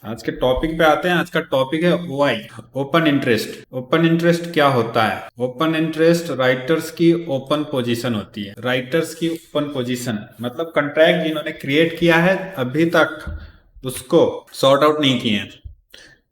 आज के टॉपिक पे आते हैं। आज का टॉपिक है OI, open interest. Open interest क्या होता है? ओपन इंटरेस्ट राइटर्स की ओपन पोजीशन होती है। राइटर्स की ओपन पोजीशन मतलब कॉन्ट्रैक्ट जिन्होंने क्रिएट किया है अभी तक उसको सॉर्ट आउट नहीं किए हैं।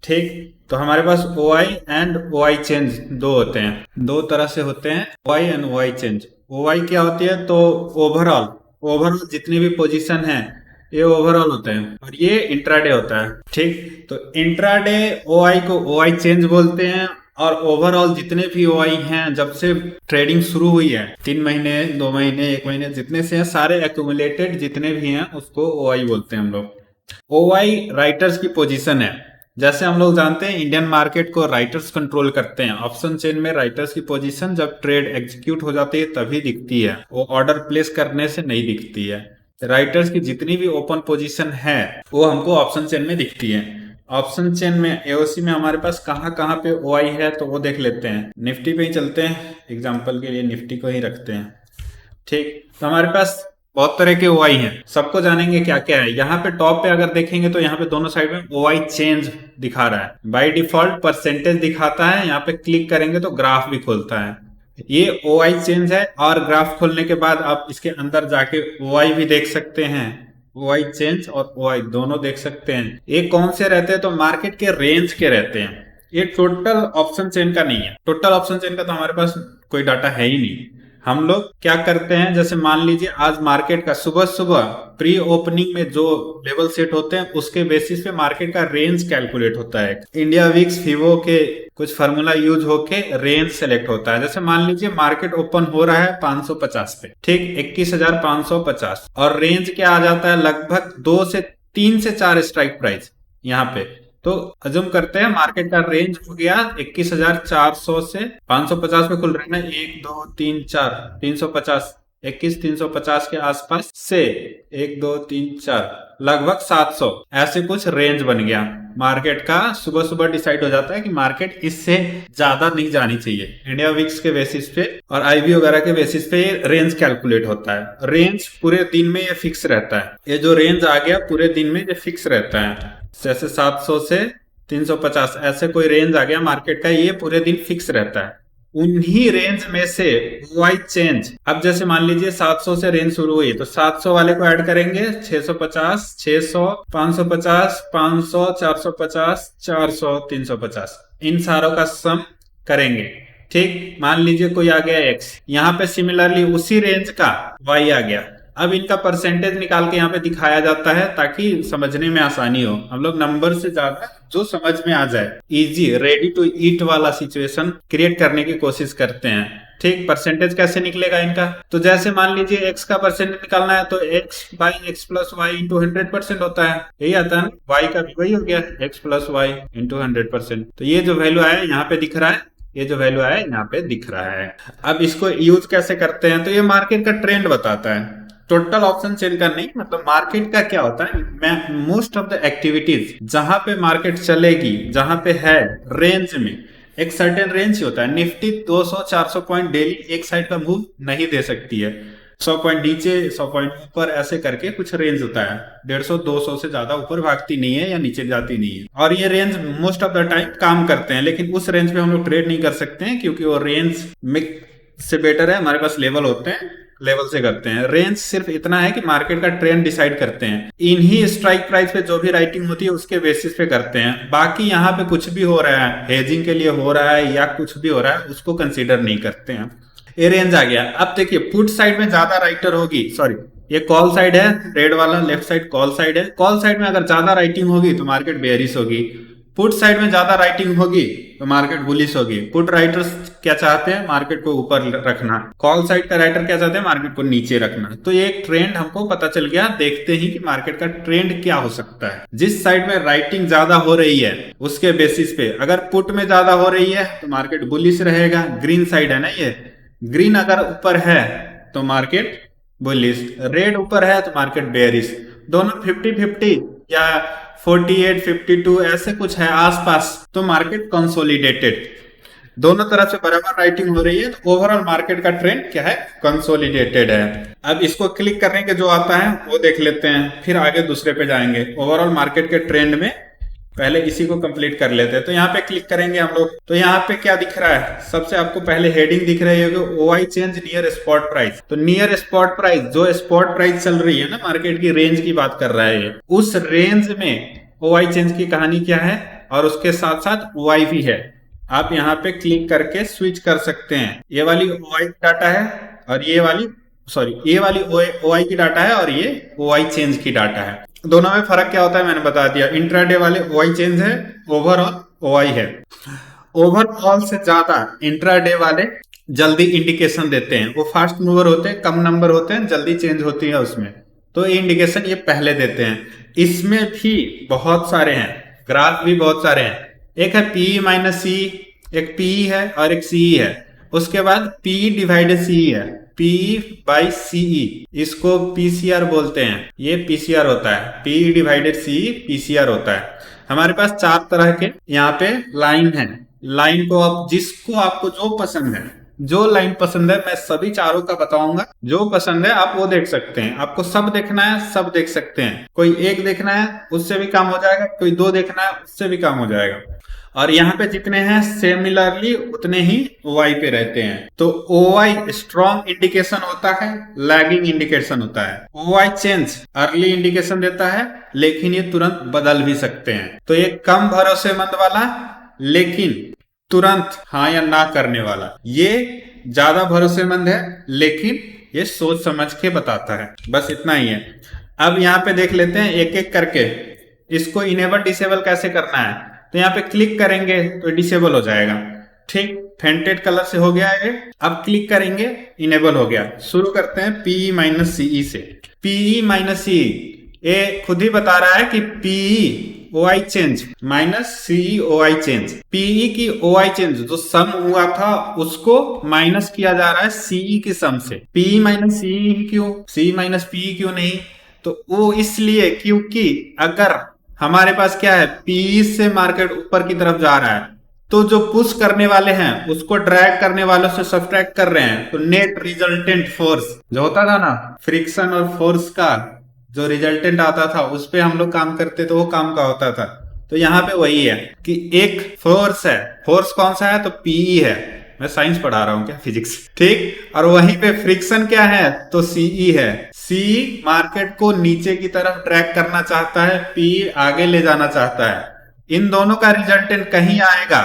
ठीक, तो हमारे पास ओआई एंड ओआई चेंज दो होते हैं, दो तरह से होते हैं, OI and OI change. OI क्या होती है? तो ओवरऑल ओवरऑल जितनी भी पोजीशन है ये ओवरऑल होते हैं, और ये इंट्राडे होता है। ठीक, तो इंट्राडे ओआई को ओआई चेंज बोलते हैं, और ओवरऑल जितने भी ओआई हैं जब से ट्रेडिंग शुरू हुई है, 3 महीने 2 महीने 1 महीने जितने से हैं सारे एक्यूमुलेटेड जितने भी हैं उसको ओआई बोलते हैं हम लोग। ओआई राइटर्स की पोजीशन है। जैसे हम लोग जानते हैं इंडियन मार्केट को राइटर्स कंट्रोल करते हैं। ऑप्शन चेन में राइटर्स की पोजीशन जब ट्रेड एग्जीक्यूट हो जाती है तभी दिखती है, वो ऑर्डर प्लेस करने से नहीं दिखती है। राइटर्स की जितनी भी ओपन पोजीशन है वो हमको ऑप्शन चेन में दिखती है। ऑप्शन चेन में एओसी में हमारे पास कहाँ कहाँ पे ओआई है तो वो देख लेते हैं। निफ्टी पे ही चलते हैं, एग्जांपल के लिए निफ्टी को ही रखते हैं। ठीक, तो हमारे पास बहुत तरह के ओआई हैं, सबको जानेंगे क्या क्या है। यहाँ पे टॉप पे अगर देखेंगे तो यहाँ पे दोनों साइड में ओआई चेंज दिखा रहा है। बाय डिफॉल्ट परसेंटेज दिखाता है, यहाँ पे क्लिक करेंगे तो ग्राफ भी खोलता है। ये ओआई चेंज है, और ग्राफ खोलने के बाद आप इसके अंदर जाके ओआई भी देख सकते हैं। ओआई चेंज और ओआई दोनों देख सकते हैं। ये कौन से रहते हैं? तो मार्केट के रेंज के रहते हैं। ये टोटल ऑप्शन चेन का नहीं है। टोटल ऑप्शन चेन का तो हमारे पास कोई डाटा है ही नहीं। हम लोग क्या करते हैं, जैसे मान लीजिए आज मार्केट का सुबह सुबह प्री ओपनिंग में जो लेवल सेट होते हैं उसके बेसिस पे मार्केट का रेंज कैलकुलेट होता है। इंडिया विक्स फिवो के कुछ फार्मूला यूज होके रेंज सेलेक्ट होता है। जैसे मान लीजिए मार्केट ओपन हो रहा है 550 पे, ठीक, 21,550, और रेंज क्या आ जाता है? लगभग 2 से 3 से 4 स्ट्राइक प्राइस यहाँ पे। तो अज्यूम करते हैं मार्केट का रेंज हो गया 21,400 से 550 में खुल रहे हैं ना, 1 2 3 4 350, 21,350 के आसपास से 1 2 3 4 लगभग 700, ऐसे कुछ रेंज बन गया। मार्केट का सुबह सुबह डिसाइड हो जाता है कि मार्केट इससे ज्यादा नहीं जानी चाहिए। इंडिया विक्स के बेसिस पे और आईबी वगैरह के बेसिस पे रेंज कैलकुलेट होता है। रेंज पूरे दिन में ये फिक्स रहता है। ये जो रेंज आ गया पूरे दिन में ये फिक्स रहता है। जैसे 700 से 350 ऐसे कोई रेंज आ गया मार्केट का, ये पूरे दिन फिक्स रहता है। उन्हीं रेंज में से ओआई चेंज, अब जैसे मान लीजिए 700 से रेंज शुरू हुई तो 700 वाले को ऐड करेंगे, 650, 600, 550, 500, 450, 400, 350, इन सारों का सम करेंगे। ठीक, मान लीजिए कोई आ गया एक्स, यहाँ पे सिमिलरली उसी रेंज का वाई आ गया। अब इनका परसेंटेज निकाल के यहाँ पे दिखाया जाता है ताकि समझने में आसानी हो। हम लोग नंबर से ज्यादा जो समझ में आ जाए, इजी रेडी टू ईट वाला सिचुएशन क्रिएट करने की कोशिश करते हैं। ठीक, परसेंटेज कैसे निकलेगा इनका? तो जैसे मान लीजिए एक्स का परसेंटेज निकालना है तो x by x plus y into 100% होता है, यही आता है। वाई का भी वही हो गया, एक्स प्लस वाई इंटू 100%। तो ये जो वैल्यू आया यहाँ पे दिख रहा है, ये जो वैल्यू आया यहाँ पे दिख रहा है। अब इसको यूज कैसे करते हैं? तो ये मार्केट का ट्रेंड बताता है। टोटल ऑप्शन चेन का नहीं, मतलब मार्केट का क्या होता है, मोस्ट ऑफ द एक्टिविटीज जहां पे मार्केट चलेगी, जहां पे है रेंज में एक सर्टेन रेंज होता है। निफ्टी 200-400 पॉइंट डेली एक साइड का मूव नहीं दे सकती है। 100 पॉइंट नीचे 100 पॉइंट ऊपर ऐसे करके कुछ रेंज होता है। 150-200 से ज्यादा ऊपर भागती नहीं है या नीचे जाती नहीं है, और ये range most of the time काम करते हैं। लेकिन उस रेंज पे हम लोग ट्रेड नहीं कर सकते हैं क्योंकि वो रेंज में से बेटर है हमारे पास लेवल होते हैं, लेवल से करते हैं। रेंज सिर्फ इतना है कि मार्केट का ट्रेंड डिसाइड करते हैं। इन्हीं स्ट्राइक प्राइस पे जो भी राइटिंग होती है उसके बेसिस पे करते हैं। बाकी यहाँ पे कुछ भी हो रहा है, हेजिंग के लिए हो रहा है या कुछ भी हो रहा है, उसको कंसीडर नहीं करते हैं। ये रेंज आ गया। अब देखिए पुट साइड में ज्यादा राइटर होगी, सॉरी ये कॉल साइड है, रेड वाला लेफ्ट साइड कॉल साइड है। कॉल साइड में अगर ज्यादा राइटिंग होगी तो मार्केट बेयरिश होगी। पुट साइड में ज्यादा राइटिंग होगी तो मार्केट बुलिश होगी। पुट राइटर्स क्या चाहते हैं? मार्केट को ऊपर रखना। कॉल साइड का राइटर क्या चाहते हैं? मार्केट को नीचे रखना। तो ये एक ट्रेंड हमको पता चल गया। देखते ही कि मार्केट का ट्रेंड क्या हो सकता है। जिस साइड में राइटिंग ज्यादा हो रही है उसके बेसिस पे, अगर पुट में ज्यादा हो रही है तो मार्केट बुलिश रहेगा। ग्रीन साइड है ना, ये ग्रीन अगर ऊपर है तो मार्केट बुलिश, रेड ऊपर है तो मार्केट बेयरिश। दोनों 50-50 या 48-52 ऐसे कुछ है आसपास तो मार्केट कंसोलिडेटेड। दोनों तरफ से बराबर राइटिंग हो रही है तो ओवरऑल मार्केट का ट्रेंड क्या है? कंसोलिडेटेड है। अब इसको क्लिक करने के जो आता है वो देख लेते हैं, फिर आगे दूसरे पे जाएंगे। ओवरऑल मार्केट के ट्रेंड में पहले इसी को कंप्लीट कर लेते हैं। तो यहाँ पे क्लिक करेंगे हम लोग, तो यहाँ पे क्या दिख रहा है, सबसे आपको पहले हेडिंग दिख रही है OI change near spot price. तो नियर स्पॉट प्राइस, जो स्पॉट प्राइस चल रही है ना, मार्केट की रेंज की बात कर रहा है ये, उस रेंज में OI चेंज की कहानी क्या है, और उसके साथ साथ OI भी है। आप यहाँ पे क्लिक करके स्विच कर सकते हैं। ये वाली OI की डाटा है और ये वाली OI की डाटा है और ये OI चेंज की डाटा है। दोनों में फर्क क्या होता है मैंने बता दिया। इंट्राडे वाले OI चेंज है, ओवरऑल OI है। ओवरऑल से ज्यादा इंट्राडे वाले जल्दी इंडिकेशन देते हैं, वो फास्ट मूवर होते हैं, कम नंबर होते हैं, जल्दी चेंज होती है उसमें, तो ये इंडिकेशन ये पहले देते हैं। इसमें भी बहुत सारे हैं, ग्राफ भी बहुत सारे हैं। एक है PE माइनस सी, एक PE है और एक CE है। उसके बाद PE डिवाइडेड CE है, PE बाई CE, इसको PCR बोलते हैं। ये PCR होता है, PE डिवाइडेड CE PCR होता है। हमारे पास 4 तरह के यहाँ पे लाइन है। लाइन को आप जिसको आपको जो पसंद है, जो लाइन पसंद है, मैं सभी चारों का बताऊंगा। जो पसंद है आप वो देख सकते हैं। आपको सब देखना है, सब देख सकते हैं। कोई एक देखना है उससे भी काम हो जाएगा, कोई 2 देखना है उससे भी काम हो जाएगा। और यहाँ पे जितने हैं सिमिलरली उतने ही OI पे रहते हैं। तो OI स्ट्रॉन्ग इंडिकेशन होता है, लैगिंग इंडिकेशन होता है। OI चेंज अर्ली इंडिकेशन देता है, लेकिन ये तुरंत बदल भी सकते हैं। तो ये कम भरोसेमंद वाला, लेकिन तुरंत हाँ या ना करने वाला। ये ज्यादा भरोसेमंद है, लेकिन ये सोच समझ के बताता है। बस इतना ही है। अब यहाँ पे देख लेते हैं एक एक करके, इसको इनेबल डिसेबल कैसे करना है। तो यहाँ पे क्लिक करेंगे तो डिसेबल हो जाएगा। ठीक, फेंटेड कलर से हो गया है। अब क्लिक करेंगे, इनेबल हो गया। शुरू करते हैं PE माइनस CE से। PE माइनस CE ये खुद ही बता रहा है कि PE OI change minus CE OI change. PE की OI चेंज जो सम हुआ था उसको माइनस किया जा रहा है CE की सम से। PE माइनस CE क्यों, CE माइनस PE क्यों नहीं? तो वो इसलिए क्योंकि अगर हमारे पास क्या है, PE से मार्केट ऊपर की तरफ जा रहा है, तो जो पुश करने वाले हैं उसको ड्रैग करने वालों से सब्ट्रैक्ट कर रहे हैं। तो नेट रिजल्टेंट फोर्स जो होता था ना, फ्रिक्शन और फोर्स का जो रिजल्टेंट आता था, उस पे हम लोग काम करते तो वो काम का होता था। तो यहाँ पे वही है कि एक फोर्स है। फोर्स कौन सा है? तो PE है। मैं साइंस पढ़ा रहा हूँ क्या, फिजिक्स? ठीक। और वहीं पे फ्रिक्शन क्या है? तो CE है। CE मार्केट को नीचे की तरफ ट्रैक करना चाहता है, PE आगे ले जाना चाहता है। इन दोनों का रिजल्टेंट कहीं आएगा,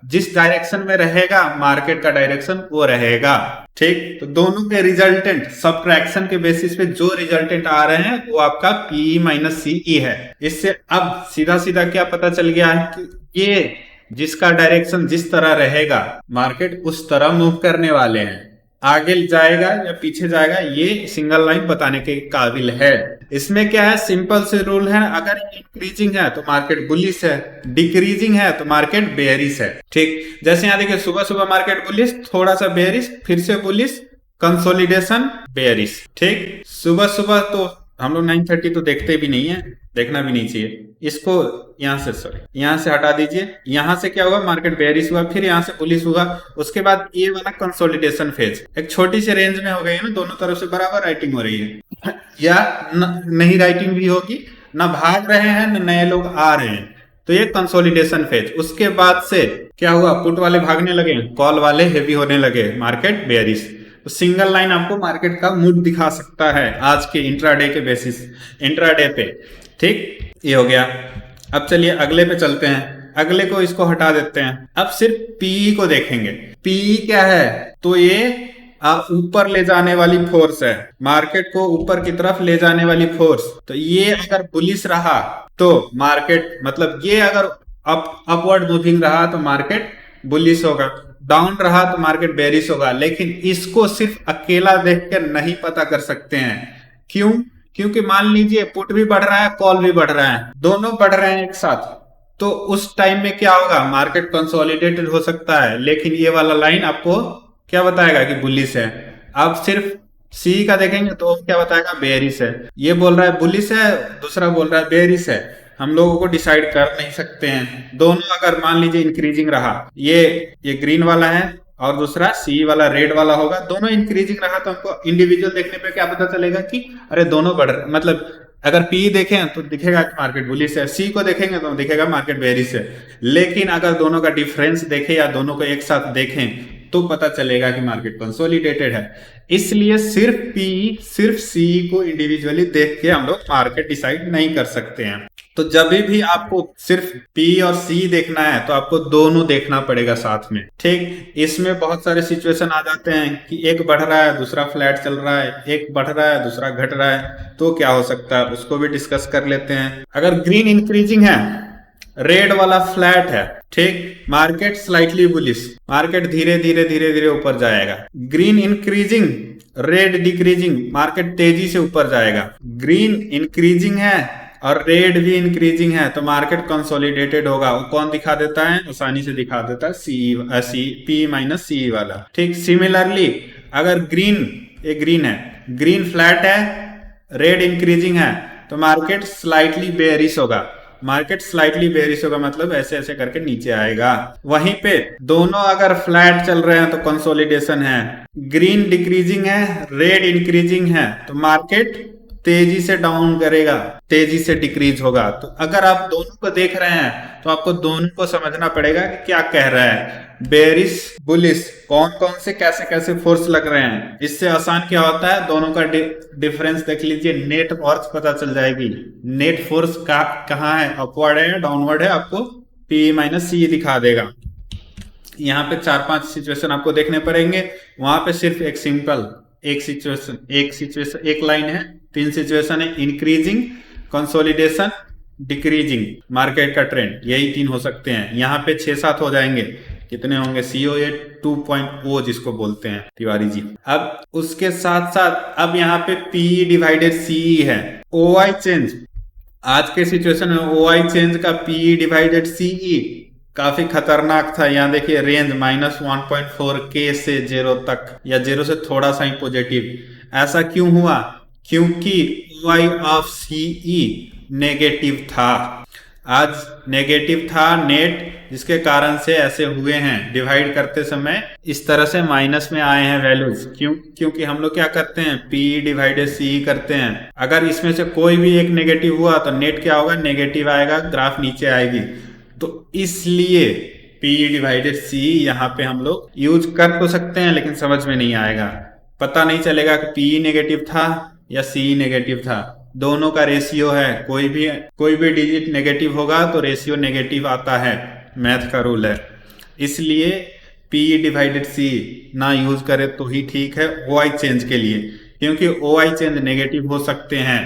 जिस डायरेक्शन में रहेगा मार्केट का डायरेक्शन वो रहेगा। ठीक, तो दोनों के रिजल्टेंट सब्ट्रैक्शन के बेसिस पे जो रिजल्टेंट आ रहे हैं वो आपका PE माइनस CE है। इससे अब सीधा सीधा क्या पता चल गया है कि ये जिसका डायरेक्शन जिस तरह रहेगा मार्केट उस तरह मूव करने वाले हैं। आगे जाएगा या पीछे जाएगा ये सिंगल लाइन बताने के काबिल है। इसमें क्या है, सिंपल से रूल है। अगर इंक्रीजिंग है तो मार्केट बुलिश है, डिक्रीजिंग है तो मार्केट बेयरिश है। ठीक, जैसे यहाँ देखिए सुबह सुबह मार्केट बुलिश, थोड़ा सा बेयरिश, फिर से बुलिश, कंसोलिडेशन, बेयरिश। ठीक, सुबह सुबह तो हम लोग 9:30 तो देखते भी नहीं है, देखना भी नहीं चाहिए। इसको यहाँ से हटा दीजिए। यहाँ से क्या हुआ, मार्केट बेयरिश हुआ, फिर यहाँ से बुलिश हुआ। उसके बाद ये वाला कंसोलिडेशन फेज एक छोटी सी रेंज में हो गई है ना, दोनों तरफ से बराबर राइटिंग हो रही है या नहीं राइटिंग भी होगी, ना भाग रहे हैं न नए लोग आ रहे हैं। तो ये कंसोलिडेशन फेज। उसके बाद से क्या हुआ, पुट वाले भागने लगे, कॉल वाले हेवी होने लगे, मार्केट बेयरिश। तो सिंगल लाइन आपको मार्केट का मूड दिखा सकता है आज के इंट्राडे के बेसिस, इंट्राडे पे। ठीक, ये हो गया। अब चलिए अगले पे चलते हैं। अगले को इसको हटा देते हैं। अब सिर्फ PE को देखेंगे। PE क्या है? तो ये ऊपर ले जाने वाली फोर्स है, मार्केट को ऊपर की तरफ ले जाने वाली फोर्स। तो ये अगर बुलिश रहा तो मार्केट, मतलब ये अगर अपवर्ड मूविंग रहा तो मार्केट बुलिश होगा, डाउन रहा तो मार्केट बेरिश होगा। लेकिन इसको सिर्फ अकेला देखकर नहीं पता कर सकते हैं। क्यों? क्योंकि मान लीजिए पुट भी बढ़ रहा है, कॉल भी बढ़ रहा है, दोनों बढ़ रहे हैं एक साथ, तो उस टाइम में क्या होगा, मार्केट कंसोलिडेटेड हो सकता है। लेकिन ये वाला लाइन आपको क्या बताएगा कि बुलिश है। आप सिर्फ CE का देखेंगे तो क्या बताएगा, बेयरिश है। ये बोल रहा है बुलिश है, दूसरा बोल रहा है बेयरिश है। हम लोगों को डिसाइड कर नहीं सकते हैं। दोनों अगर मान लीजिए इंक्रीजिंग रहा, ये ग्रीन वाला है और दूसरा CE वाला रेड वाला होगा, दोनों इंक्रीजिंग रहा तो हमको इंडिविजुअल देखने पे क्या पता चलेगा कि अरे दोनों बढ़ रहे, मतलब अगर पी देखें तो दिखेगा कि मार्केट बुलिश है, सी को देखेंगे तो दिखेगा मार्केट बेरिश है। लेकिन अगर दोनों का डिफरेंस देखें या दोनों को एक साथ देखें तो पता चलेगा कि मार्केट कंसोलिडेटेड है। इसलिए सिर्फ सी को इंडिविजुअली देख के हम लोग मार्केट डिसाइड नहीं कर सकते हैं। तो जब भी आपको सिर्फ पी और सी देखना है तो आपको दोनों देखना पड़ेगा साथ में, ठीक। इसमें बहुत सारे सिचुएशन आ जाते हैं कि एक बढ़ रहा है दूसरा फ्लैट चल रहा है, एक बढ़ रहा है दूसरा घट रहा है, तो क्या हो सकता है उसको भी डिस्कस कर लेते हैं। अगर ग्रीन इंक्रीजिंग है, रेड वाला फ्लैट है, ठीक, मार्केट स्लाइटली बुलिश, मार्केट धीरे धीरे ऊपर जाएगा। Green increasing, red decreasing, market तेजी से ऊपर जाएगा। ग्रीन इंक्रीजिंग है और रेड भी इंक्रीजिंग है तो मार्केट कंसोलिडेटेड होगा। वो कौन दिखा देता है, आसानी से दिखा देता है पी माइनस सी वाला, ठीक। सिमिलरली अगर ग्रीन है, ग्रीन फ्लैट है, रेड इंक्रीजिंग है तो मार्केट स्लाइटली बेयरिश होगा। मार्केट स्लाइटली बेयरिश होगा मतलब ऐसे ऐसे करके नीचे आएगा। वहीं पे दोनों अगर फ्लैट चल रहे हैं तो कंसोलिडेशन है। ग्रीन डिक्रीजिंग है, रेड इंक्रीजिंग है तो मार्केट तेजी से डाउन करेगा, तेजी से डिक्रीज होगा। तो अगर आप दोनों को देख रहे हैं तो आपको दोनों को समझना पड़ेगा कि क्या कह रहा है, बेरिश बुलिश, कौन कौन से कैसे कैसे फोर्स लग रहे हैं। इससे आसान क्या होता है, दोनों का डिफरेंस देख लीजिए, नेट फोर्स पता चल जाएगी। नेट फोर्स का कहाँ है, अपवर्ड है या डाउनवर्ड है, आपको पी माइनस सी दिखा देगा। यहाँ पे 4-5 सिचुएशन आपको देखने पड़ेंगे, वहां पे सिर्फ एक लाइन है, 3 सिचुएशन है, इंक्रीजिंग, कंसोलिडेशन, डिक्रीजिंग, मार्केट का ट्रेंड, यही 3 हो सकते हैं। यहाँ पे 6-7 हो जाएंगे, कितने होंगे, COA 2.0 जिसको बोलते हैं तिवारी जी। अब उसके साथ साथ अब यहाँ पे PE डिवाइडेड CE है। OI चेंज, आज के सिचुएशन में OI चेंज का PE डिवाइडेड CE काफी खतरनाक था। यहाँ देखिए रेंज -1.4K से 0 तक, या 0 से थोड़ा सा ही पॉजिटिव। ऐसा क्यों हुआ, क्योंकि OI ऑफ CE नेगेटिव था, आज नेगेटिव था नेट, जिसके कारण से ऐसे हुए हैं। डिवाइड करते समय इस तरह से माइनस में आए हैं वैल्यूज, क्योंकि हम लोग क्या करते हैं, PE डिवाइडेड CE करते हैं। अगर इसमें से कोई भी एक नेगेटिव हुआ तो नेट क्या होगा, नेगेटिव आएगा, ग्राफ नीचे आएगी। तो इसलिए PE डिवाइडेड CE यहाँ पे हम लोग यूज कर तो सकते हैं लेकिन समझ में नहीं आएगा, पता नहीं चलेगा कि PE नेगेटिव था या CE नेगेटिव था। दोनों का रेशियो है, कोई भी डिजिट नेगेटिव होगा तो रेशियो नेगेटिव आता है, मैथ का रूल है। इसलिए PE डिवाइडेड CE ना यूज करे तो ही ठीक है OI चेंज के लिए, क्योंकि OI चेंज नेगेटिव हो सकते हैं,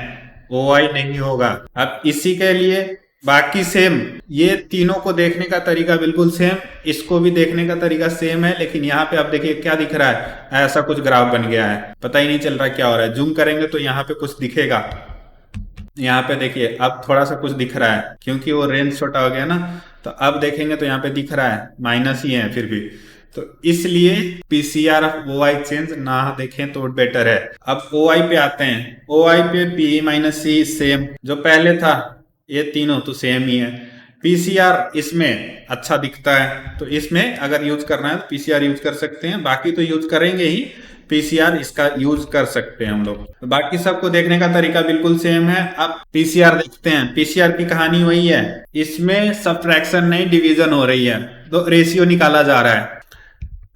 OI नहीं होगा। अब इसी के लिए बाकी सेम, ये तीनों को देखने का तरीका बिल्कुल सेम, इसको भी देखने का तरीका सेम है, लेकिन यहाँ पे आप देखिए क्या दिख रहा है, ऐसा कुछ ग्राफ बन गया है, पता ही नहीं चल रहा क्या हो रहा है। जूम करेंगे तो यहाँ पे कुछ दिखेगा, यहाँ पे देखिए अब थोड़ा सा कुछ दिख रहा है, क्योंकि वो रेंज छोटा हो गया ना, तो अब देखेंगे तो यहाँ पे दिख रहा है माइनस ही है फिर भी। तो इसलिए PCR ऑफ OI चेंज ना देखें तो बेटर है। अब OI पे आते हैं, OI पे PE माइनस C सेम जो पहले था, ये तीनों तो सेम ही है। PCR इसमें अच्छा दिखता है तो इसमें अगर यूज करना है तो PCR यूज कर सकते हैं, बाकी तो यूज करेंगे ही, PCR इसका यूज कर सकते हैं हम लोग। बाकी सबको देखने का तरीका बिल्कुल सेम है। अब PCR देखते हैं, PCR की कहानी वही है, इसमें सब्ट्रैक्शन नहीं डिवीजन हो रही है, तो रेशियो निकाला जा रहा है,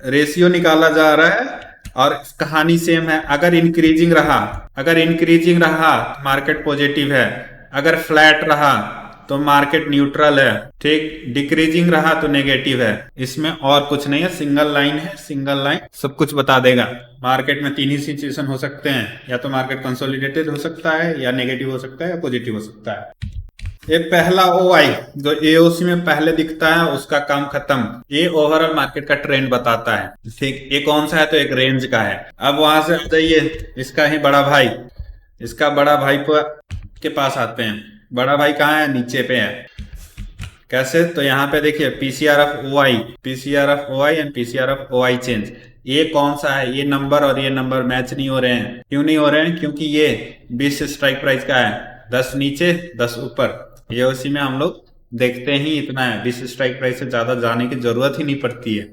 रेशियो निकाला जा रहा है और कहानी सेम है। अगर इंक्रीजिंग रहा मार्केट पॉजिटिव है, अगर फ्लैट रहा तो मार्केट न्यूट्रल है, ठीक। डिक्रीजिंग रहा तो नेगेटिव है, इसमें और कुछ नहीं है, सिंगल लाइन है, सिंगल लाइन सब कुछ बता देगा। मार्केट में 3 ही सिचुएशन हो सकते हैं, या तो मार्केट कंसोलिडेटेड हो सकता है, या नेगेटिव हो सकता है, या पॉजिटिव हो सकता है। ये पहला OI जो AOC में पहले दिखता है उसका काम खत्म, ये ओवरऑल मार्केट का ट्रेंड बताता है, ठीक। ये कौन सा है, तो एक रेंज का है। अब वहां से आ जाइए, इसका ही बड़ा भाई, इसका बड़ा भाई के पास आते हैं। बड़ा भाई कहाँ है, नीचे पे है। कैसे, तो यहाँ पे देखिए PCR of OI and PCR of OI change, ये कौन सा है, ये नंबर और ये नंबर मैच नहीं हो रहे हैं। क्यों नहीं हो रहे हैं, क्योंकि ये 20 स्ट्राइक प्राइस का है, 10 नीचे 10 ऊपर, ये उसी में हम लोग देखते ही इतना है, 20 स्ट्राइक प्राइस से ज्यादा जाने की जरूरत ही नहीं पड़ती है।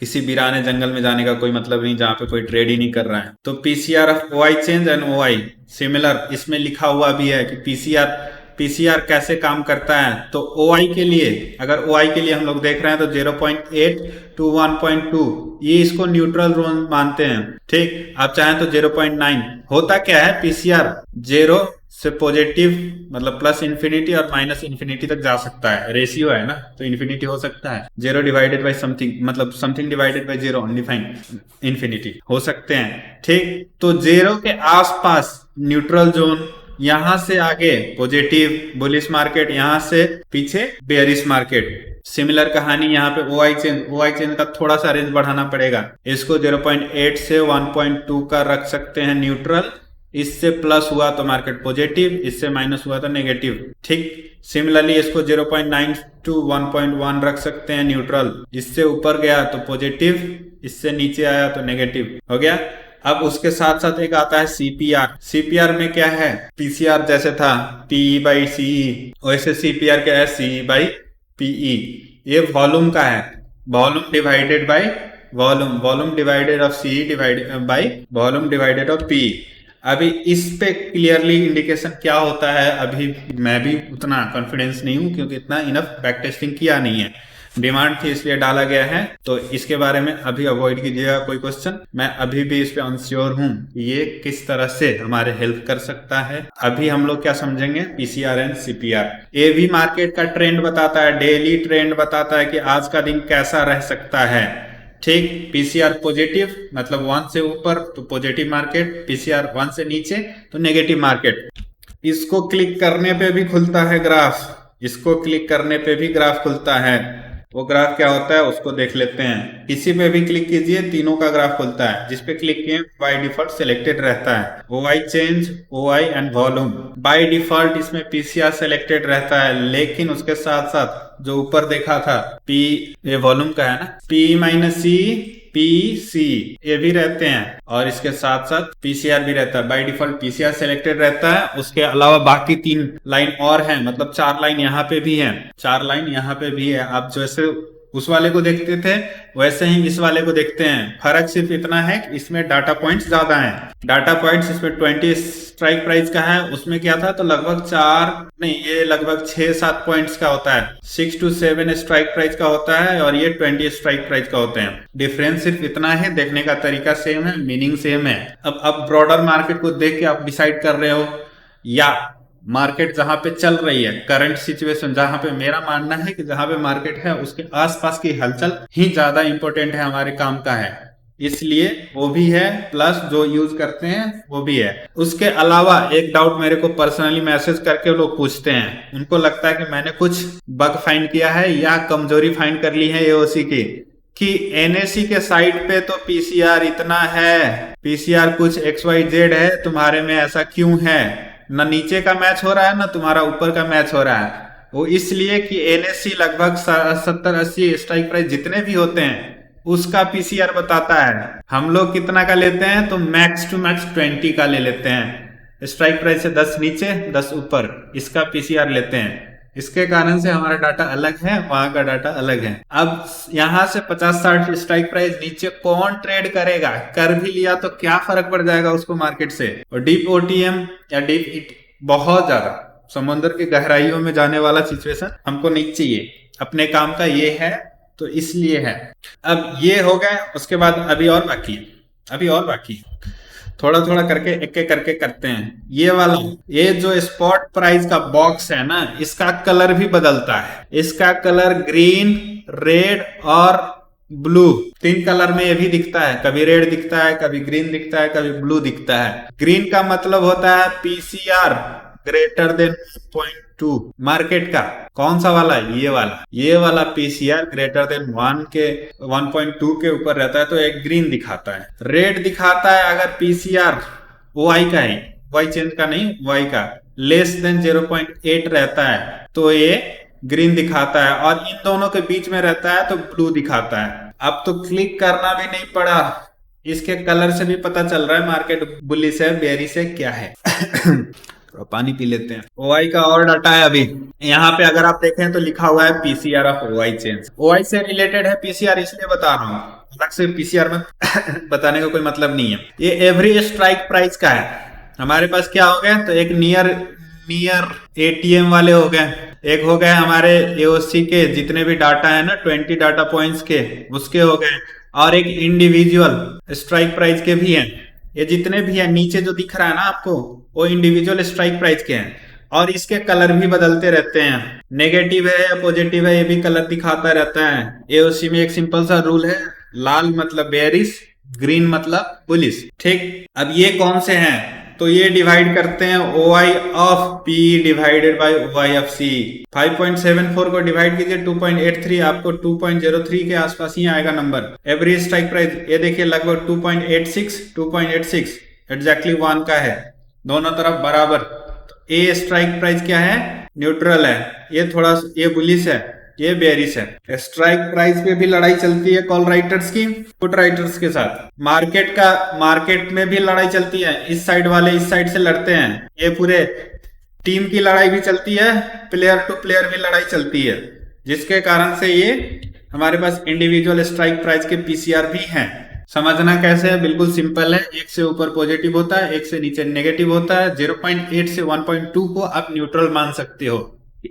किसी वीराने जंगल में जाने का कोई मतलब नहीं जहाँ पे कोई ट्रेड ही नहीं कर रहा है। तो PCR of OI change and OI similar, इसमें लिखा हुआ भी है कि पीसीआर कैसे काम करता है। तो ओआई के लिए, अगर ओआई के लिए हम लोग देख रहे हैं तो 0.8 टू 1.2 ये इसको न्यूट्रल जोन मानते हैं। ठीक, आप चाहें तो 0.9। होता क्या है, पीसीआर 0 से पॉजिटिव मतलब प्लस इन्फिनिटी और माइनस इन्फिनिटी तक जा सकता है, रेशियो है ना, तो इन्फिनिटी हो सकता है। 0 डिवाइडेड बाई समथिंग मतलब something divided by 0 undefined infinity हो सकते हैं। ठीक, तो 0 के आसपास न्यूट्रल जोन, यहां से आगे पॉजिटिव बुलिश मार्केट, यहां से पीछे बेयरिश मार्केट। सिमिलर कहानी यहाँ पे ओआई चेन का थोड़ा सा रेंज बढ़ाना पड़ेगा। इसको 0.8 से 1.2 का रख सकते हैं न्यूट्रल। इससे प्लस हुआ तो मार्केट पॉजिटिव, इससे माइनस हुआ तो नेगेटिव। ठीक, सिमिलरली इसको 0.9 टू 1.1 रख सकते हैं न्यूट्रल। इससे ऊपर गया तो पॉजिटिव, इससे नीचे आया तो नेगेटिव हो गया। अब उसके साथ साथ एक आता है सीपीआर। सीपीआर में क्या है, पीसीआर जैसे था पीई बाई सीई, वैसे सीपीआर क्या है, सीई बाई पीई। ये वॉल्यूम का है, volume divided by volume divided of CE divided by volume divided of P. अभी इस पे क्लियरली इंडिकेशन क्या होता है, अभी मैं भी उतना कॉन्फिडेंस नहीं हूं क्योंकि इतना इनफ बैक टेस्टिंग किया नहीं है। डिमांड थी इसलिए डाला गया है, तो इसके बारे में अभी अवॉइड कीजिएगा कोई क्वेश्चन। मैं अभी भी इस पे अनश्योर हूं ये किस तरह से हमारे हेल्प कर सकता है। अभी हम लोग क्या समझेंगे, पीसीआर एंड सीपीआर। ये भी मार्केट का ट्रेंड बताता है, डेली ट्रेंड बताता है कि आज का दिन कैसा रह सकता है। ठीक, पीसीआर पॉजिटिव मतलब 1 से ऊपर तो पॉजिटिव मार्केट, पीसीआर 1 से नीचे तो नेगेटिव मार्केट। इसको क्लिक करने पे भी खुलता है ग्राफ, इसको क्लिक करने पे भी ग्राफ खुलता है। वो ग्राफ क्या होता है उसको देख लेते हैं। किसी पे भी क्लिक कीजिए, तीनों का ग्राफ खुलता है। जिस पे क्लिक किए बाय डिफॉल्ट सिलेक्टेड रहता है OI change, OI and volume. By default इसमें पीसीआर सिलेक्टेड रहता है, लेकिन उसके साथ साथ जो ऊपर देखा था पी, ये वॉल्यूम का है ना, पी माइनस सी, पी सी, ये भी रहते हैं और इसके साथ साथ पीसीआर भी रहता है। बाय डिफॉल्ट पीसीआर सिलेक्टेड रहता है, उसके अलावा बाकी 3 लाइन और हैं, मतलब 4 लाइन यहाँ पे भी है, 4 लाइन यहाँ पे भी है। आप जैसे उस वाले को देखते थे वैसे ही इस वाले को देखते हैं। फर्क सिर्फ इतना है कि इसमें डाटा पॉइंट्स ज्यादा हैं। डाटा पॉइंट्स इसमें 20 स्ट्राइक प्राइस का है, उसमें क्या था तो लगभग 4 नहीं, ये लगभग 6-7 पॉइंट्स का होता है। 6 to 7 स्ट्राइक प्राइस का होता है और ये 20 स्ट्राइक प्राइस का होते हैं। डिफरेंस सिर्फ इतना है, देखने का तरीका सेम है, मीनिंग सेम है। अब ब्रॉडर मार्केट को देख के आप डिसाइड कर रहे हो या मार्केट जहां पे चल रही है, करंट सिचुएशन जहां पे, मेरा मानना है कि जहां पे मार्केट है उसके आसपास की हलचल ही ज्यादा इंपॉर्टेंट है, हमारे काम का है, इसलिए वो भी है, प्लस जो यूज करते हैं वो भी है। उसके अलावा एक डाउट मेरे को पर्सनली मैसेज करके लोग पूछते हैं, उनको लगता है कि मैंने कुछ बग फाइंड किया है या कमजोरी फाइंड कर ली है एओसी की, कि एनएससी के साइड पे तो पीसीआर इतना है, पीसीआर कुछ XYZ है, तुम्हारे में ऐसा क्यों है, ना नीचे का मैच हो रहा है ना तुम्हारा ऊपर का मैच हो रहा है। वो इसलिए कि एनएससी लगभग 70-80 स्ट्राइक प्राइस जितने भी होते हैं उसका पीसीआर बताता है। हम लोग कितना का लेते हैं तो मैक्स टू मैक्स 20 का ले लेते हैं, स्ट्राइक प्राइस से 10 नीचे 10 ऊपर इसका पीसीआर लेते हैं। इसके कारण से हमारा डाटा अलग है, वहां का डाटा अलग है। अब यहां से 50-60 स्ट्राइक प्राइस नीचे कौन ट्रेड करेगा, कर भी लिया तो क्या फर्क पड़ जाएगा उसको मार्केट से। और डीप ओटीएम या डीप बहुत ज्यादा समुद्र की गहराइयों में जाने वाला सिचुएशन हमको नहीं चाहिए, अपने काम का ये है तो इसलिए है। अब ये हो गए, उसके बाद अभी और बाकी थोड़ा थोड़ा करके एक एक करके करते हैं। ये वाला, ये जो स्पॉट प्राइस का बॉक्स है ना, इसका कलर भी बदलता है। इसका कलर ग्रीन, रेड और ब्लू, 3 कलर में ये भी दिखता है, कभी रेड दिखता है, कभी ग्रीन दिखता है, कभी ब्लू दिखता है। ग्रीन का मतलब होता है पीसीआर ग्रेटर देन 0.2 मार्केट का। कौन सा वाला, ये वाला पीसीआर ग्रेटर देन 1.2 के ऊपर रहता है तो एक ग्रीन दिखाता है। रेड दिखाता है अगर पीसीआर ओआई का है, ओआई चेंज का नहीं, ओआई का लेस देन 0.8 रहता है तो ये ग्रीन दिखाता है, और इन दोनों के बीच में रहता है तो ब्लू दिखाता है। अब तो क्लिक करना भी नहीं पड़ा, इसके कलर से भी पता चल रहा है मार्केट बुलिश है बेयरिश है क्या है। थोड़ा पानी पी लेते हैं। ओआई का और डाटा है अभी यहाँ पे, अगर आप देखें तो लिखा हुआ है PCR of OI change. OI से रिलेटेड है पीसीआर, इसलिए बता रहा हूँ, अलग से पीसीआर में बताने का कोई मतलब नहीं है। ये एवरी स्ट्राइक प्राइस का है। हमारे पास क्या हो गया, तो एक नियर एटीएम वाले हो गए, एक हो गए हमारे एओसी के जितने भी डाटा है ना 20 डाटा पॉइंट्स के, उसके हो गए, और एक इंडिविजुअल स्ट्राइक प्राइस के भी हैं। ये जितने भी है नीचे जो दिख रहा है ना आपको, वो इंडिविजुअल स्ट्राइक प्राइस के हैं, और इसके कलर भी बदलते रहते हैं, नेगेटिव है या पॉजिटिव है ये भी कलर दिखाता रहता है। एओसी में एक सिंपल सा रूल है, लाल मतलब बेयरिश, ग्रीन मतलब बुलिश। ठीक, अब ये कौन से हैं, तो ये डिवाइड करते हैं OI of P divided by OI of C। 5.74 को डिवाइड कीजिए 2.83, आपको 2.03 के आसपास ही आएगा नंबर। एवरेज स्ट्राइक प्राइस ये देखिए लगभग 2.86 एग्जैक्टली 1 का है, दोनों तरफ बराबर। तो ए स्ट्राइक प्राइस क्या है, न्यूट्रल है, ये थोड़ा ये बुलिश है, ये बेरिश है। स्ट्राइक प्राइस पे भी लड़ाई चलती है कॉल राइटर्स की पुट राइटर्स के साथ। मार्केट में भी लड़ाई चलती है, इस साइड वाले इस साइड से लड़ते हैं, ये पूरे टीम की लड़ाई भी चलती है, प्लेयर टू प्लेयर भी लड़ाई चलती है, जिसके कारण से ये हमारे पास इंडिविजुअल स्ट्राइक प्राइस के पीसीआर भी हैं। समझना कैसे है, बिल्कुल सिंपल है। एक से ऊपर पॉजिटिव होता है, एक से नीचे नेगेटिव होता है। 0.8 से 1.2 को आप न्यूट्रल मान सकते हो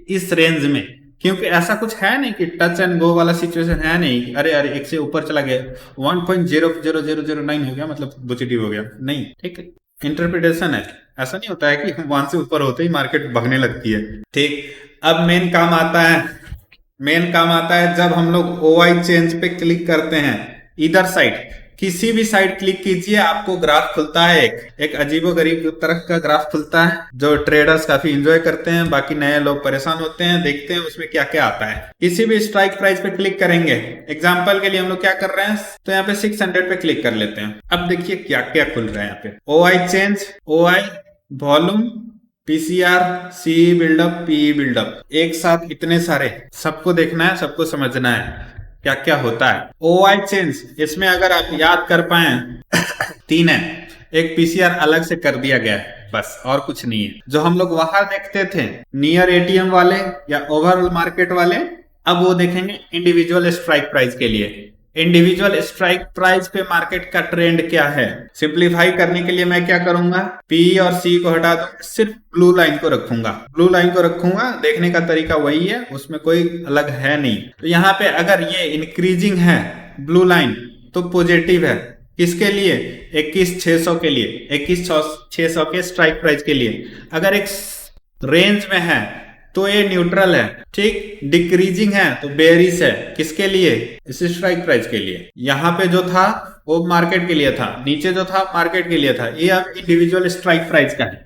इस रेंज में, क्योंकि ऐसा कुछ है नहीं कि टच एंड गो वाला सिचुएशन है नहीं, अरे एक से ऊपर चला गया 1.00009 हो गया मतलब पॉजिटिव हो गया, नहीं। ठीक है, इंटरप्रिटेशन है, ऐसा नहीं होता है कि 1 से ऊपर होते ही मार्केट भागने लगती है। ठीक, अब मेन काम आता है जब हम लोग ओआई चेंज पे क्लिक करते हैं, इधर साइड किसी भी साइड क्लिक कीजिए, आपको ग्राफ खुलता है, एक अजीबोगरीब तरह का ग्राफ खुलता है, जो ट्रेडर्स काफी एंजॉय करते हैं, बाकी नए लोग परेशान होते हैं। देखते हैं उसमें क्या क्या आता है। किसी भी स्ट्राइक प्राइस पे क्लिक करेंगे, एग्जांपल के लिए हम लोग क्या कर रहे हैं, तो यहाँ पे 600 पे क्लिक कर लेते हैं। अब देखिए क्या क्या खुल रहा है यहाँ पे, OI change, OI volume, PCR, C buildup, P buildup, एक साथ इतने सारे, सबको देखना है, सबको समझना है क्या क्या होता है। ओआई चेंज, इसमें अगर आप याद कर पाए 3 है, एक पीसीआर अलग से कर दिया गया है, बस और कुछ नहीं है। जो हम लोग वहां देखते थे नियर एटीएम वाले या ओवरऑल मार्केट वाले, अब वो देखेंगे इंडिविजुअल स्ट्राइक प्राइस के लिए। इंडिविजुअल स्ट्राइक प्राइस पे मार्केट का ट्रेंड क्या है, सिंप्लीफाई करने के लिए मैं क्या करूंगा, पी और सी को हटा दूं, सिर्फ ब्लू लाइन को रखूंगा। देखने का तरीका वही है, उसमें कोई अलग है नहीं। तो यहाँ पे अगर ये इंक्रीजिंग है ब्लू लाइन तो पॉजिटिव है, किसके लिए, 21,600 के लिए, 21,600 के स्ट्राइक प्राइस के लिए। अगर एक रेंज में है तो ये न्यूट्रल है। ठीक, डिक्रीजिंग है तो बेरिश है, किसके लिए, इस स्ट्राइक प्राइस के लिए। यहाँ पे जो था वो मार्केट के लिए था, नीचे जो था मार्केट के लिए था। ये अब इंडिविजुअल स्ट्राइक प्राइस का है।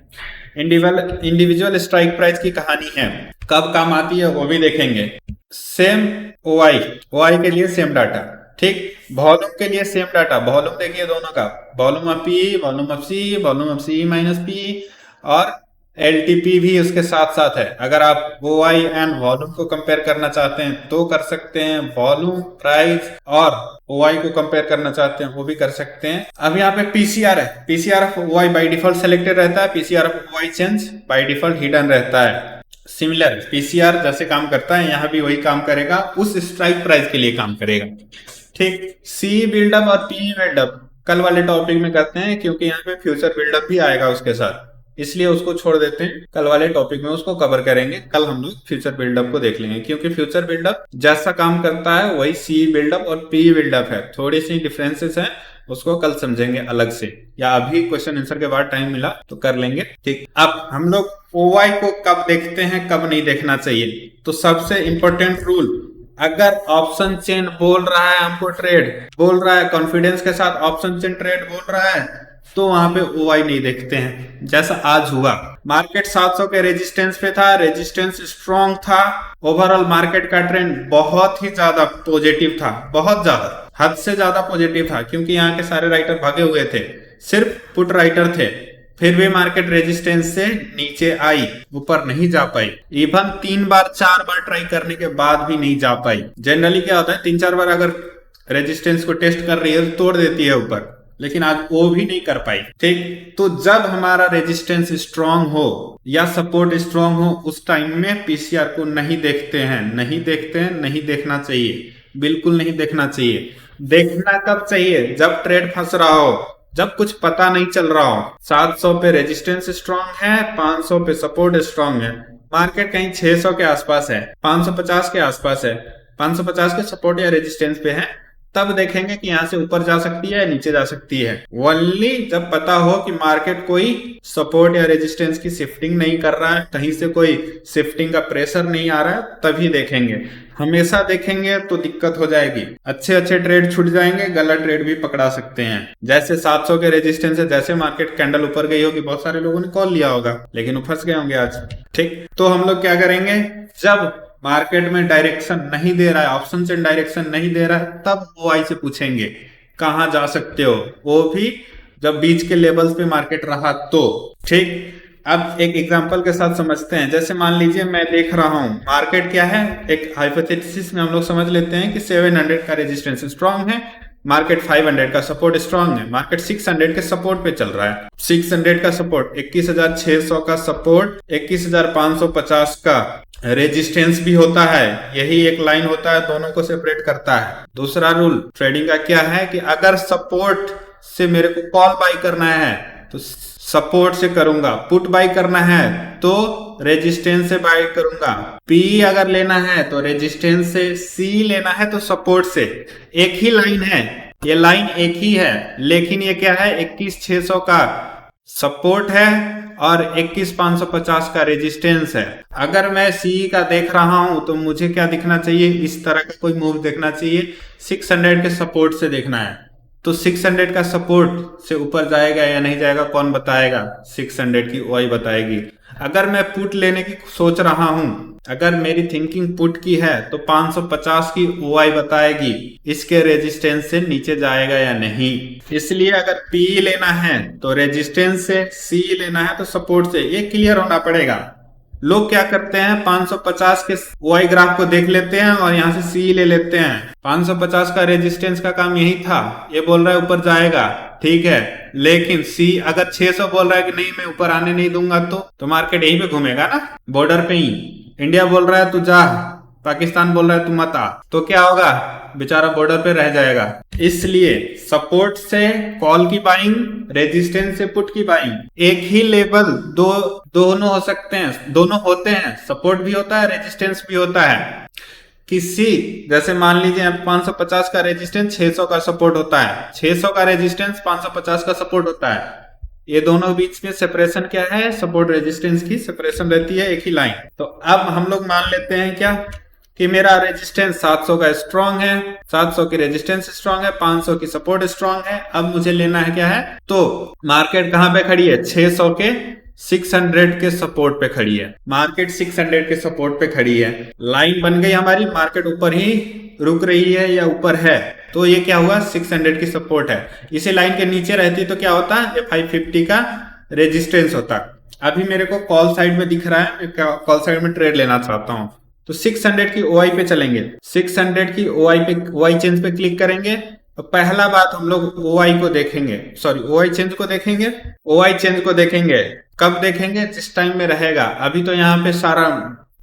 इंडिविजुअल स्ट्राइक प्राइस की कहानी है, कब काम आती है वो भी देखेंगे। सेम ओआई के लिए सेम डाटा, ठीक, वॉल्यूम के लिए सेम डाटा। वॉल्यूम देखिए दोनों का, volume of P, volume of C, volume of C minus P, और एलटीपी भी उसके साथ साथ है। अगर आप ओआई एंड वॉल्यूम को कंपेयर करना चाहते हैं तो कर सकते हैं, वॉल्यूम प्राइस और ओआई को कंपेयर करना चाहते हैं वो भी कर सकते हैं। अब यहाँ पे पीसीआर है, PCR of OI by default selected रहता है, PCR of OI change by default hidden रहता है। सिमिलर, पीसीआर जैसे काम करता है यहाँ भी वही काम करेगा, उस स्ट्राइक प्राइस के लिए काम करेगा। ठीक, सी बिल्डअप और पी बिल्डअप कल वाले टॉपिक में करते हैं, क्योंकि यहाँ पे फ्यूचर बिल्डअप भी आएगा उसके साथ, इसलिए उसको छोड़ देते हैं, कल वाले टॉपिक में उसको कवर करेंगे। कल हम लोग फ्यूचर बिल्डअप को देख लेंगे, क्योंकि फ्यूचर बिल्डअप जैसा काम करता है वही सी बिल्डअप और पी बिल्डअप है, थोड़ी सी डिफरेंसेस हैं, उसको कल समझेंगे अलग से, या अभी क्वेश्चन आंसर के बाद टाइम मिला तो कर लेंगे। ठीक, अब हम लोग ओवाई को कब देखते हैं, कब नहीं देखना चाहिए। तो सबसे इंपॉर्टेंट रूल, अगर ऑप्शन चेन बोल रहा है हमको ट्रेड, बोल रहा है कॉन्फिडेंस के साथ ऑप्शन चेन ट्रेड बोल रहा है, तो वहां पे ओआई नहीं देखते हैं। जैसा आज हुआ, मार्केट 700 के रेजिस्टेंस पे था, रेजिस्टेंस स्ट्रॉन्ग था, ओवरऑल मार्केट का ट्रेंड बहुत ही ज्यादा पॉजिटिव था, बहुत ज्यादा, हद से ज्यादा पॉजिटिव था, क्योंकि यहाँ के सारे राइटर भागे हुए थे, सिर्फ पुट राइटर थे। फिर भी मार्केट रेजिस्टेंस से नीचे आई, ऊपर नहीं जा पाई। इवन 3 बार 4 बार ट्राई करने के बाद भी नहीं जा पाई। जनरली क्या होता है, 3-4 बार अगर रेजिस्टेंस को टेस्ट कर रही है तो तोड़ देती है ऊपर, लेकिन आज वो भी नहीं कर पाई। ठीक, तो जब हमारा रेजिस्टेंस स्ट्रांग हो या सपोर्ट स्ट्रांग हो उस टाइम में पीसीआर को नहीं देखते हैं, नहीं देखते हैं, नहीं देखना चाहिए, बिल्कुल नहीं देखना चाहिए। देखना कब चाहिए? जब ट्रेड फंस रहा हो, जब कुछ पता नहीं चल रहा हो। 700 पे रेजिस्टेंस स्ट्रांग है, 500 पे सपोर्ट स्ट्रांग है, मार्केट कहीं 600 के आसपास है, 550 के आसपास है, 550 के सपोर्ट या रेजिस्टेंस पे है, तब देखेंगे कि यहां से ऊपर जा सकती है या नीचे जा सकती है। ओनली जब पता हो कि मार्केट कोई सपोर्ट या रेजिस्टेंस की शिफ्टिंग नहीं कर रहा है, कहीं से कोई शिफ्टिंग का प्रेशर नहीं आ रहा है, तभी देखेंगे। हमेशा देखेंगे तो दिक्कत हो जाएगी, अच्छे अच्छे ट्रेड छूट जाएंगे, गलत ट्रेड भी पकड़ा सकते हैं। जैसे 700 के रेजिस्टेंस है, जैसे मार्केट कैंडल ऊपर गई होगी, बहुत सारे लोगों ने कॉल लिया होगा, लेकिन वो फंस गए होंगे आज। ठीक, तो हम लोग क्या करेंगे? जब मार्केट में डायरेक्शन नहीं दे रहा है, ऑप्शन चेन डायरेक्शन नहीं दे रहा है, तब ओआई से पूछेंगे कहां जा सकते हो, वो भी जब बीच के लेवल्स पे मार्केट रहा तो। ठीक, अब एक एग्जांपल के साथ समझते हैं। जैसे मान लीजिए मैं देख रहा हूं मार्केट क्या है, एक हाइपोथेसिस में हम लोग समझ लेते हैं कि 700 का रेजिस्टेंस स्ट्रांग है, मार्केट 500 का सपोर्ट स्ट्रांग है, मार्केट 600 के सपोर्ट पे चल रहा है। 600 का सपोर्ट, 21,600 का सपोर्ट, 21,550 का रेजिस्टेंस भी होता है। यही एक लाइन होता है, दोनों को सेपरेट करता है। दूसरा रूल ट्रेडिंग का क्या है कि अगर सपोर्ट से मेरे को कॉल बाई करना है तो सपोर्ट से करूंगा, पुट बाई करना है तो रेजिस्टेंस से बाई करूंगा, पी अगर लेना है तो रेजिस्टेंस से, सी लेना है तो सपोर्ट से। एक ही लाइन है, ये लाइन एक ही है, लेकिन ये क्या है? 21,600 का सपोर्ट है और 21,550 का रेजिस्टेंस है। अगर मैं सी का देख रहा हूं तो मुझे क्या दिखना चाहिए? इस तरह का कोई मूव देखना चाहिए। 600 के सपोर्ट से देखना है, तो 600 का सपोर्ट से ऊपर जाएगा या नहीं जाएगा कौन बताएगा? 600 की ओआई बताएगी। अगर मैं पुट लेने की सोच रहा हूं, अगर मेरी थिंकिंग पुट की है तो 550 की ओआई बताएगी इसके रेजिस्टेंस से नीचे जाएगा या नहीं। इसलिए अगर पी लेना है तो रेजिस्टेंस से, सी लेना है तो सपोर्ट से, ये क्लियर होना पड़ेगा। लोग क्या करते हैं, 550 के ओआई ग्राफ को देख लेते हैं और यहां से सी ले लेते हैं। 550 का रेजिस्टेंस का काम यही था, ये बोल रहा है ऊपर जाएगा, ठीक है, लेकिन सी अगर 600 बोल रहा है कि नहीं मैं ऊपर आने नहीं दूंगा, तो मार्केट यहीं पे घूमेगा ना, बॉर्डर पे ही। इंडिया बोल रहा है तू जा, पाकिस्तान बोल रहा है तू मत आ, तो क्या होगा? बेचारा बॉर्डर पे रह जाएगा। इसलिए सपोर्ट से कॉल की बाइंग, रेजिस्टेंस से पुट की बाइंग, एक ही लेवल दोनों हो सकते हैं, दोनों होते हैं, सपोर्ट भी होता है, रेजिस्टेंस भी होता है। किसी जैसे मान लीजिए 550 का रेजिस्टेंस, 600 का सपोर्ट होता है, 600 का रेजिस्टेंस, 550 का सपोर्ट होता है। ये दोनों बीच में सेपरेशन क्या है? सपोर्ट रेजिस्टेंस की सेपरेशन रहती है, एक ही लाइन। तो अब हम लोग मान लेते हैं क्या कि मेरा रेजिस्टेंस 700 का स्ट्रांग है, 700 की रेजिस्टेंस स्ट्रांग है, 500 की सपोर्ट स्ट्रांग है। अब मुझे लेना है क्या है? तो मार्केट कहां पे खड़ी है? 600 के 600 के सपोर्ट पे खड़ी है, मार्केट 600 के सपोर्ट पे खड़ी है। लाइन बन गई हमारी, मार्केट ऊपर ही रुक रही है या ऊपर है, तो ये क्या हुआ? 600 की सपोर्ट है। इसी लाइन के नीचे रहती तो क्या होता? ये 550 का रेजिस्टेंस होता। अभी मेरे को कॉल साइड में दिख रहा है, मैं कॉल साइड में ट्रेड लेना चाहता हूं, तो 600 की ओआई पे चलेंगे, 600 की ओआई पे, ओआई चेंज पे क्लिक करेंगे। तो पहला बात हम लोग ओआई को देखेंगे, सॉरी ओआई चेंज को देखेंगे। ओआई चेंज को देखेंगे कब देखेंगे? जिस टाइम में रहेगा। अभी तो यहाँ पे सारा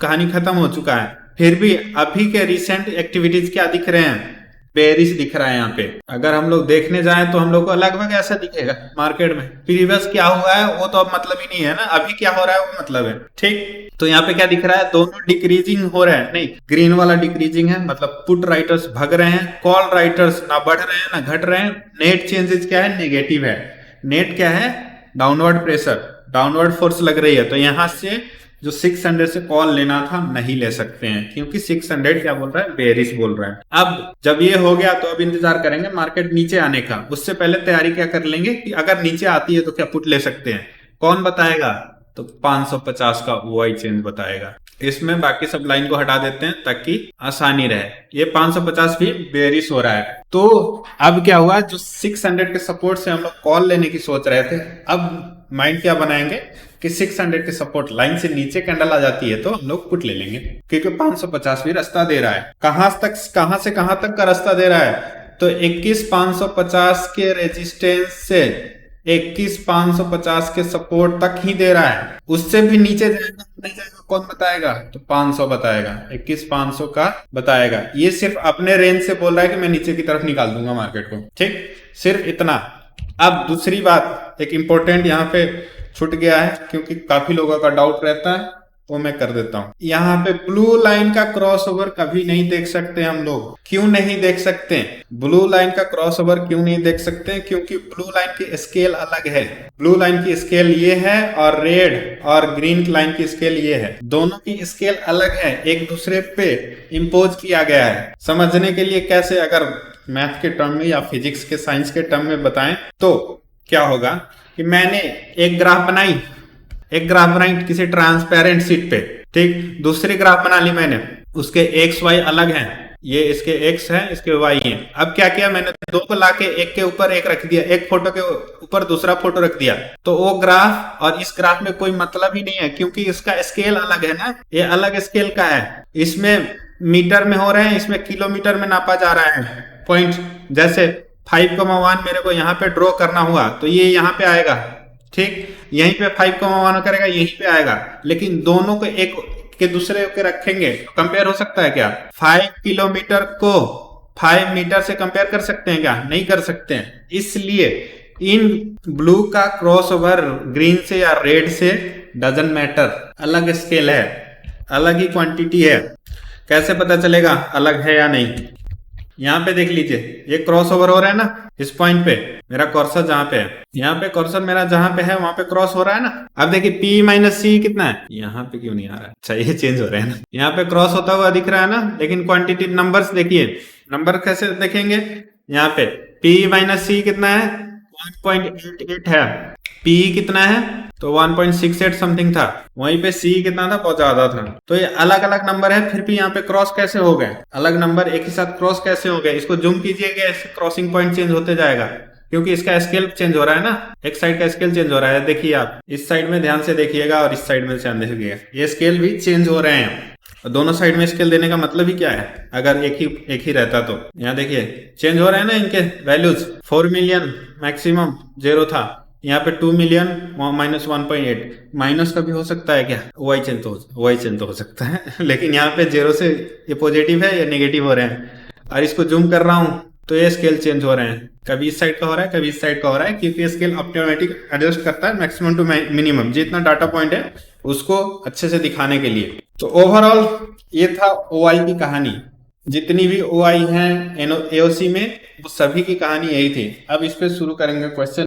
कहानी खत्म हो चुका है, फिर भी अभी के रिसेंट एक्टिविटीज क्या दिख रहे हैं? बेरिश दिख रहा है यहाँ पे। अगर हम लोग देखने जाएं तो हम लोग को लगभग ऐसा दिखेगा मार्केट में। प्रीवियस क्या हुआ है वो तो अब मतलब ही नहीं है ना, अभी क्या हो रहा है वो मतलब है। ठीक, तो यहाँ पे क्या दिख रहा है? दोनों डिक्रीजिंग हो रहे हैं, नहीं ग्रीन वाला डिक्रीजिंग है, मतलब पुट राइटर्स भाग रहे हैं, कॉल राइटर्स ना बढ़ रहे हैं ना घट रहे हैं। नेट चेंजेस क्या है? नेगेटिव है। नेट क्या है? डाउनवर्ड प्रेशर, डाउनवर्ड फोर्स लग रही है। तो यहां से जो 600 से कॉल लेना था नहीं ले सकते हैं, क्योंकि 600 क्या बोल रहा है? बेरिश बोल रहा है। अब जब ये हो गया तो अब इंतजार करेंगे मार्केट नीचे आने का। उससे पहले तैयारी क्या कर लेंगे कि अगर नीचे आती है तो क्या पुट ले सकते हैं। कौन बताएगा? तो 550 का ओआई चेंज बताएगा। इसमें बाकी सब लाइन को हटा देते हैं ताकि आसानी रहे। ये 550 भी बेरिश हो रहा है। तो अब क्या हुआ? जो 600 के सपोर्ट से हम लोग कॉल लेने की सोच रहे थे, अब माइंड क्या बनाएंगे कि 600 के सपोर्ट लाइन से नीचे कैंडल आ जाती है तो हम लोग पुट ले लेंगे, क्योंकि 550 भी रास्ता दे रहा है। कहां से कहां तक का रास्ता दे रहा है? तो 21,550 के रेजिस्टेंस से 21,550 के सपोर्ट तक ही दे रहा है, उससे भी नीचे जाएगा नहीं जाएगा कौन बताएगा? तो 500 बताएगा, 21,500 का बताएगा। ये सिर्फ अपने रेंज से बोल रहा है कि मैं नीचे की तरफ निकाल दूंगा मार्केट को, ठीक, सिर्फ इतना। अब दूसरी बात एक इंपॉर्टेंट यहाँ पे छूट गया है, क्योंकि काफी लोगों का डाउट रहता है, वो मैं कर देता हूं। यहाँ पे ब्लू लाइन का क्रॉसओवर कभी नहीं देख सकते हम लोग। क्यों नहीं देख सकते? ब्लू लाइन का क्रॉसओवर क्यों नहीं देख सकते? क्योंकि ब्लू लाइन की स्केल अलग है। ब्लू लाइन की स्केल ये है और रेड और ग्रीन लाइन की स्केल ये है, दोनों की स्केल अलग है, एक दूसरे पे इम्पोज किया गया है। समझने के लिए कैसे, अगर मैथ के टर्म में या फिजिक्स के साइंस के टर्म में बताएं तो क्या होगा कि मैंने एक ग्राफ बनाई किसी ट्रांसपेरेंट शीट पे, ठीक, दूसरी ग्राफ बना ली मैंने, उसके एक्स वाई अलग हैं, ये इसके एक्स है इसके वाई है। अब क्या किया मैंने, दो को लाके एक के ऊपर एक रख दिया, एक फोटो के ऊपर दूसरा फोटो रख दिया, तो वो ग्राफ और इस ग्राफ में कोई मतलब ही नहीं है, क्योंकि इसका स्केल अलग है ना, ये अलग स्केल का है। इसमें मीटर में हो रहे हैं, इसमें किलोमीटर में नापा जा रहा है पॉइंट। जैसे 5,1 मेरे को यहाँ पे ड्रॉ करना हुआ तो ये यहाँ पे आएगा, ठीक, यहीं पे 5,1 करेगा, यहीं पे आएगा, लेकिन दोनों को एक के दूसरे के रखेंगे तो कंपेयर हो सकता है क्या? 5 किलोमीटर को 5 मीटर से कंपेयर कर सकते हैं क्या? नहीं कर सकते हैं। इसलिए इन ब्लू का क्रॉसओवर ग्रीन से या रेड से डजंट मैटर, अलग स्केल है, अलग ही क्वांटिटी है। कैसे पता चलेगा अलग है या नहीं? यहाँ पे देख लीजिए, ये क्रॉस ओवर हो रहा है ना, इस पॉइंट पे मेरा कर्सर जहां पे है, यहाँ पे कर्सर मेरा जहां पे है वहां पे क्रॉस हो रहा है ना। अब देखिए P माइनस सी कितना है, यहाँ पे क्यों नहीं आ रहा है? अच्छा ये चेंज हो रहा है ना, यहाँ पे क्रॉस होता हुआ दिख रहा है ना, लेकिन क्वांटिटी नंबर्स देखिए, नंबर कैसे देखेंगे, यहाँ पे P माइनस सी कितना है, 1.88 है, P कितना है तो 1.68 समथिंग था, वहीं पे C कितना था, बहुत ज्यादा था। तो ये अलग अलग नंबर है, फिर भी यहाँ पे क्रॉस कैसे हो गए? अलग नंबर एक ही साथ क्रॉस कैसे हो गए? इसको जूम कीजिएगा, इससे क्रॉसिंग पॉइंट चेंज होते जाएगा, क्योंकि इसका स्केल चेंज हो रहा है ना, एक साइड का स्केल चेंज हो रहा है। देखिए आप इस साइड में ध्यान से देखिएगा और इस साइड में ध्यान देखिएगा, ये स्केल भी चेंज हो रहे हैं। दोनों साइड में स्केल देने का मतलब ही क्या है, अगर एक ही रहता तो? यहाँ देखिए चेंज हो रहे हैं ना इनके वैल्यूज, 4 मिलियन मैक्सिमम 0 था, यहाँ पे 2 मिलियन माइनस 1.8, माइनस का भी हो सकता है क्या? वाई चेंज तो हो सकता है लेकिन यहाँ पे 0 से ये पॉजिटिव है या नेगेटिव हो रहे हैं। और इसको जूम कर रहा हूँ तो ये स्केल चेंज हो रहे हैं, कभी इस साइड का हो रहा है कभी इस साइड का हो रहा है, क्योंकि स्केल ऑटोमेटिक एडजस्ट करता है मैक्सिमम टू मिनिमम, जितना डाटा पॉइंट है उसको अच्छे से दिखाने के लिए। तो ओवरऑल ये था ओआई की कहानी। जितनी भी ओआई हैं एओसी में वो सभी की कहानी यही थी। अब इस पे शुरू करेंगे क्वेश्चन।